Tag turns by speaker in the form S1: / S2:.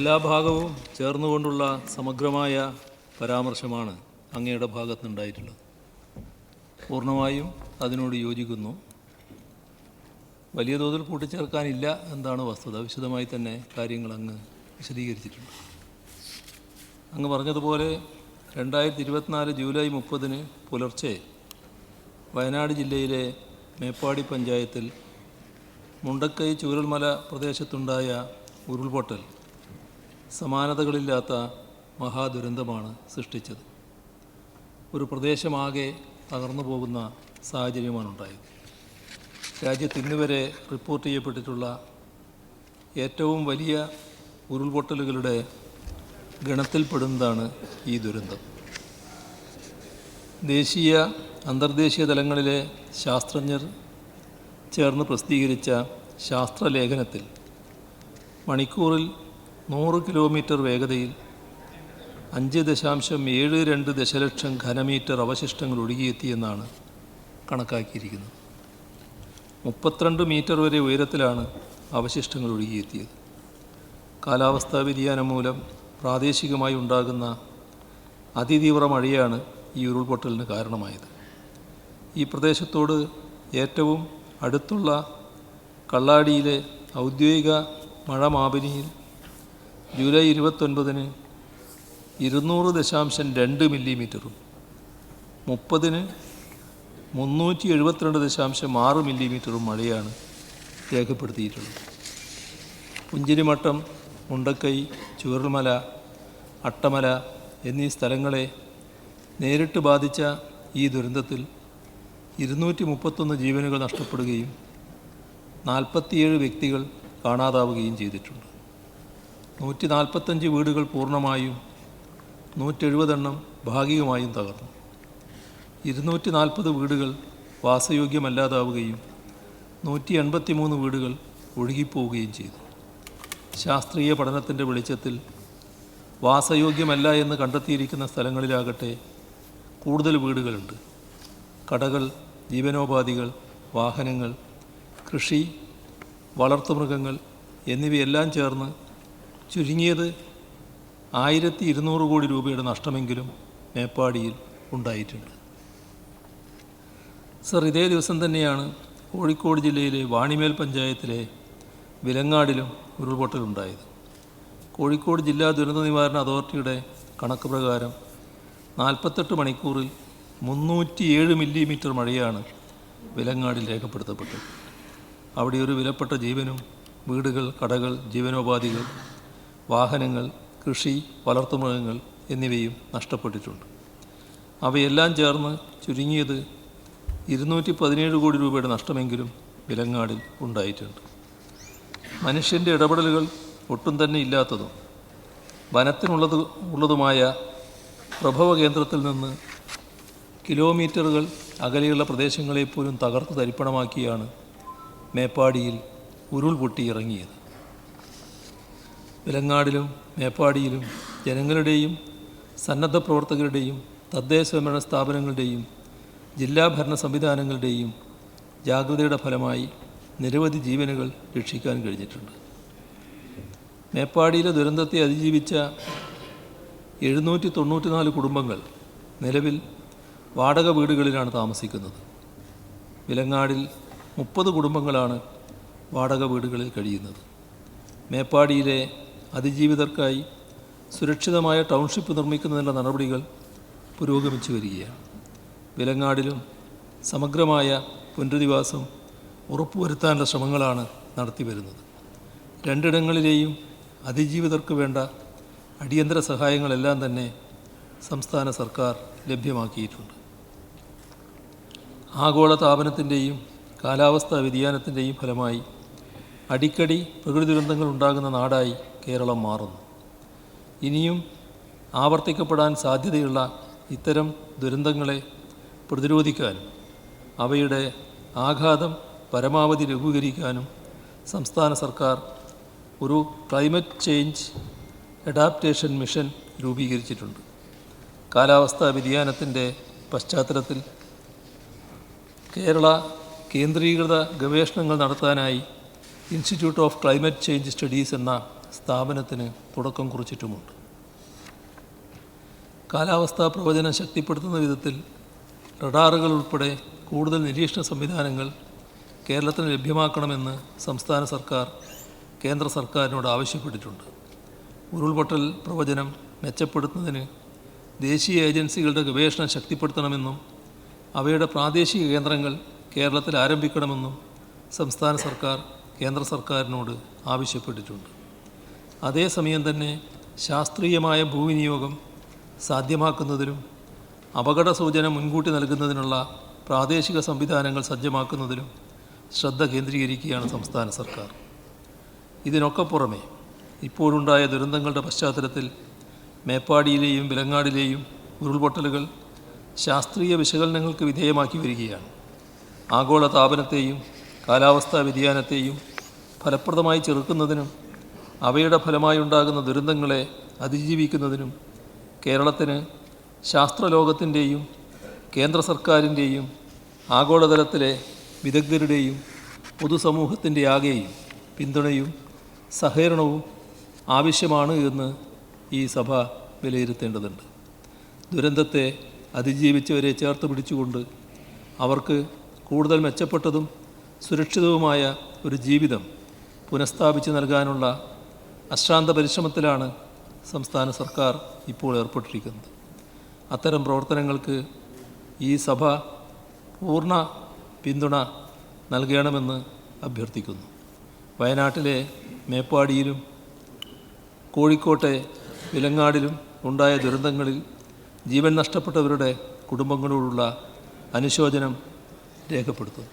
S1: എല്ലാ ഭാഗവും ചേർന്നുകൊണ്ടുള്ള സമഗ്രമായ പരാമർശമാണ് അങ്ങയുടെ ഭാഗത്തുനിന്നുണ്ടായിട്ടുള്ളത്. പൂർണ്ണമായും അതിനോട് യോജിക്കുന്നു. വലിയ തോതിൽ കൂട്ടിച്ചേർക്കാനില്ല എന്താണ് വസ്തുത. വിശദമായി തന്നെ കാര്യങ്ങൾ അങ്ങ് വിശദീകരിച്ചിട്ടുണ്ട്. അങ്ങ് പറഞ്ഞതുപോലെ 2024 ജൂലൈ 30 പുലർച്ചെ വയനാട് ജില്ലയിലെ മേപ്പാടി പഞ്ചായത്തിൽ മുണ്ടക്കൈ ചൂരൽമല പ്രദേശത്തുണ്ടായ ഉരുൾപൊട്ടൽ സമാനതകളില്ലാത്ത മഹാദുരന്തമാണ് സൃഷ്ടിച്ചത്. ഒരു പ്രദേശമാകെ തകർന്നു പോകുന്ന സാഹചര്യമാണുണ്ടായത്. രാജ്യത്ത് ഇന്നുവരെ റിപ്പോർട്ട് ചെയ്യപ്പെട്ടിട്ടുള്ള ഏറ്റവും വലിയ ഉരുൾപൊട്ടലുകളുടെ ഗണത്തിൽപ്പെടുന്നതാണ് ഈ ദുരന്തം. ദേശീയ അന്തർദേശീയ തലങ്ങളിലെ ശാസ്ത്രജ്ഞർ ചേർന്ന് പ്രസിദ്ധീകരിച്ച ശാസ്ത്രലേഖനത്തിൽ മണിക്കൂറിൽ 100 കിലോമീറ്റർ വേഗതയിൽ 5.72 ദശലക്ഷം ഘനമീറ്റർ അവശിഷ്ടങ്ങൾ ഒഴുകിയെത്തിയെന്നാണ് കണക്കാക്കിയിരിക്കുന്നത്. 32 മീറ്റർ വരെ ഉയരത്തിലാണ് അവശിഷ്ടങ്ങൾ ഒഴുകിയെത്തിയത്. കാലാവസ്ഥാ വ്യതിയാനം മൂലം പ്രാദേശികമായി ഉണ്ടാകുന്ന അതിതീവ്ര മഴയാണ് ഈ ഉരുൾപൊട്ടലിന് കാരണമായത്. ഈ പ്രദേശത്തോട് ഏറ്റവും അടുത്തുള്ള കള്ളാടിയിലെ ഔദ്യോഗിക മഴമാപിനിയിൽ ജൂലൈ 29 200.2 മില്ലിമീറ്ററും 30 372.6 മില്ലിമീറ്ററും മഴയാണ് രേഖപ്പെടുത്തിയിട്ടുള്ളത്. പുഞ്ചിരിമട്ടം, മുണ്ടക്കൈ, ചൂരൽമല, അട്ടമല എന്നീ സ്ഥലങ്ങളെ നേരിട്ട് ബാധിച്ച ഈ ദുരന്തത്തിൽ 231 ജീവനുകൾ നഷ്ടപ്പെടുകയും 47 വ്യക്തികൾ കാണാതാവുകയും ചെയ്തിട്ടുണ്ട്. 145 വീടുകൾ പൂർണ്ണമായും 170 എണ്ണം ഭാഗികമായും തകർന്നു. 240 വീടുകൾ വാസയോഗ്യമല്ലാതാവുകയും 183 വീടുകൾ ഒഴുകിപ്പോവുകയും ചെയ്തു. ശാസ്ത്രീയ പഠനത്തിൻ്റെ വെളിച്ചത്തിൽ വാസയോഗ്യമല്ല എന്ന് കണ്ടെത്തിയിരിക്കുന്ന സ്ഥലങ്ങളിലാകട്ടെ കൂടുതൽ വീടുകളുണ്ട്. കടകൾ, ജീവനോപാധികൾ, വാഹനങ്ങൾ, കൃഷി, വളർത്തുമൃഗങ്ങൾ എന്നിവയെല്ലാം ചേർന്ന് ചുരുങ്ങിയത് 1200 കോടി രൂപയുടെ നഷ്ടമെങ്കിലും മേപ്പാടിയിൽ ഉണ്ടായിട്ടുണ്ട്. സർ, ഇതേ ദിവസം തന്നെയാണ് കോഴിക്കോട് ജില്ലയിലെ വാണിമേൽ പഞ്ചായത്തിലെ വിലങ്ങാടിലും ഉരുൾപൊട്ടലുണ്ടായത്. കോഴിക്കോട് ജില്ലാ ദുരന്ത നിവാരണ അതോറിറ്റിയുടെ കണക്ക് പ്രകാരം 48 മണിക്കൂറിൽ 307 മില്ലിമീറ്റർ മഴയാണ് വിലങ്ങാടിൽ രേഖപ്പെടുത്തപ്പെട്ടത്. അവിടെ ഒരു വിലപ്പെട്ട ജീവനും വീടുകൾ, കടകൾ, ജീവനോപാധികൾ, വാഹനങ്ങൾ, കൃഷി, വളർത്തുമൃഗങ്ങൾ എന്നിവയും നഷ്ടപ്പെട്ടിട്ടുണ്ട്. അവയെല്ലാം ചേർന്ന് ചുരുങ്ങിയത് 217 കോടി രൂപയുടെ നഷ്ടമെങ്കിലും വിലങ്ങാടിൽ ഉണ്ടായിട്ടുണ്ട്. മനുഷ്യൻ്റെ ഇടപെടലുകൾ ഒട്ടും തന്നെ ഇല്ലാത്തതും വനത്തിനുള്ളതുമായ പ്രഭവ കേന്ദ്രത്തിൽ നിന്ന് കിലോമീറ്ററുകൾ അകലെയുള്ള പ്രദേശങ്ങളെപ്പോലും തകർത്ത് തരിപ്പണമാക്കിയാണ് മേപ്പാടിയിൽ ഉരുൾപൊട്ടി ഇറങ്ങിയത്. വിലങ്ങാടിലും മേപ്പാടിയിലും ജനങ്ങളുടെയും സന്നദ്ധ പ്രവർത്തകരുടെയും തദ്ദേശ സ്വയംഭരണ സ്ഥാപനങ്ങളുടെയും ജില്ലാ ഭരണ സംവിധാനങ്ങളുടെയും ജാഗ്രതയുടെ ഫലമായി നിരവധി ജീവനുകൾ രക്ഷിക്കാൻ കഴിഞ്ഞിട്ടുണ്ട്. മേപ്പാടിയിലെ ദുരന്തത്തെ അതിജീവിച്ച 794 കുടുംബങ്ങൾ നിലവിൽ വാടക വീടുകളിലാണ് താമസിക്കുന്നത്. വിലങ്ങാടിൽ 30 കുടുംബങ്ങളാണ് വാടക വീടുകളിൽ കഴിയുന്നത്. മേപ്പാടിയിലെ അതിജീവിതർക്കായി സുരക്ഷിതമായ ടൗൺഷിപ്പ് നിർമ്മിക്കുന്നതിനുള്ള നടപടികൾ പുരോഗമിച്ചു വരികയാണ്. വിലങ്ങാടിലും സമഗ്രമായ പുനരധിവാസം ഉറപ്പുവരുത്താനുള്ള ശ്രമങ്ങളാണ് നടത്തിവരുന്നത്. രണ്ടിടങ്ങളിലെയും അതിജീവിതർക്ക് വേണ്ട അടിയന്തര സഹായങ്ങളെല്ലാം തന്നെ സംസ്ഥാന സർക്കാർ ലഭ്യമാക്കിയിട്ടുണ്ട്. ആഗോള താപനത്തിൻ്റെയും കാലാവസ്ഥാ വ്യതിയാനത്തിൻ്റെയും ഫലമായി അടിക്കടി പ്രകൃതി ദുരന്തങ്ങൾ ഉണ്ടാകുന്ന നാടായി കേരളം മാറുന്നു. ഇനിയും ആവർത്തിക്കപ്പെടാൻ സാധ്യതയുള്ള ഇത്തരം ദുരന്തങ്ങളെ പ്രതിരോധിക്കാനും അവയുടെ ആഘാതം പരമാവധി ലഘൂകരിക്കാനും സംസ്ഥാന സർക്കാർ ഒരു ക്ലൈമറ്റ് ചേഞ്ച് അഡാപ്റ്റേഷൻ മിഷൻ രൂപീകരിച്ചിട്ടുണ്ട്. കാലാവസ്ഥാ വ്യതിയാനത്തിൻ്റെ പശ്ചാത്തലത്തിൽ കേരള കേന്ദ്രീകൃത ഗവേഷണങ്ങൾ നടത്താനായി institute of climate change studies എന്ന സ്ഥാപനത്തിന് തുടക്കം കുറിച്ചിട്ടുമുണ്ട്. കാലാവസ്ഥാ പ്രവചനം ശക്തിപ്പെടുത്തുന്ന വിധത്തിൽ റഡാറുകൾ ഉൾപ്പെടെ കൂടുതൽ നിരീക്ഷണ സംവിധാനങ്ങൾ കേരളത്തിന് ലഭ്യമാക്കണമെന്ന് സംസ്ഥാന സർക്കാർ കേന്ദ്ര സർക്കാരിനോട് ആവശ്യപ്പെട്ടിട്ടുണ്ട്. ഉരുൾപൊട്ടൽ പ്രവചനം മെച്ചപ്പെടുത്തുന്നതിന് ദേശീയ ഏജൻസികളുടെ ഗവേഷണം ശക്തിപ്പെടുത്തണമെന്നും അവയുടെ പ്രാദേശിക കേന്ദ്രങ്ങൾ കേരളത്തിൽ ആരംഭിക്കണമെന്നും സംസ്ഥാന സർക്കാർ കേന്ദ്ര സർക്കാരിനോട് ആവശ്യപ്പെട്ടിട്ടുണ്ട്. അതേസമയം തന്നെ ശാസ്ത്രീയമായ ഭൂവിനിയോഗം സാധ്യമാക്കുന്നതിനും അപകട സൂചന മുൻകൂട്ടി നൽകുന്നതിനുള്ള പ്രാദേശിക സംവിധാനങ്ങൾ സജ്ജമാക്കുന്നതിലും ശ്രദ്ധ കേന്ദ്രീകരിക്കുകയാണ് സംസ്ഥാന സർക്കാർ. ഇതിനൊക്കെ പുറമെ ഇപ്പോഴുണ്ടായ ദുരന്തങ്ങളുടെ പശ്ചാത്തലത്തിൽ മേപ്പാടിയിലെയും വിലങ്ങാടിലെയും ഉരുൾപൊട്ടലുകൾ ശാസ്ത്രീയ വിശകലനങ്ങൾക്ക് വിധേയമാക്കി വരികയാണ്. ആഗോള താപനത്തെയും കാലാവസ്ഥാ വ്യതിയാനത്തെയും ഫലപ്രദമായി ചെറുക്കുന്നതിനും അവയുടെ ഫലമായി ഉണ്ടാകുന്ന ദുരന്തങ്ങളെ അതിജീവിക്കുന്നതിനും കേരളത്തിന് ശാസ്ത്രലോകത്തിൻ്റെയും കേന്ദ്ര സർക്കാരിൻ്റെയും ആഗോളതലത്തിലെ വിദഗ്ധരുടെയും പൊതുസമൂഹത്തിൻ്റെ ആകെയും പിന്തുണയും സഹകരണവും ആവശ്യമാണ് എന്ന് ഈ സഭ വിലയിരുത്തേണ്ടതുണ്ട്. ദുരന്തത്തെ അതിജീവിച്ചവരെ ചേർത്ത് പിടിച്ചുകൊണ്ട് അവർക്ക് കൂടുതൽ മെച്ചപ്പെട്ടതും സുരക്ഷിതവുമായ ഒരു ജീവിതം പുനഃസ്ഥാപിച്ച് നൽകാനുള്ള അശ്രാന്ത പരിശ്രമത്തിലാണ് സംസ്ഥാന സർക്കാർ ഇപ്പോൾ ഏർപ്പെട്ടിരിക്കുന്നത്. അത്തരം പ്രവർത്തനങ്ങൾക്ക് ഈ സഭ പൂർണ്ണ പിന്തുണ നൽകണമെന്ന് അഭ്യർത്ഥിക്കുന്നു. വയനാട്ടിലെ മേപ്പാടിയിലും കോഴിക്കോട്ടെ വിലങ്ങാടിലും ഉണ്ടായ ദുരന്തങ്ങളിൽ ജീവൻ നഷ്ടപ്പെട്ടവരുടെ കുടുംബങ്ങളോടുള്ള അനുശോചനം രേഖപ്പെടുത്തുന്നു.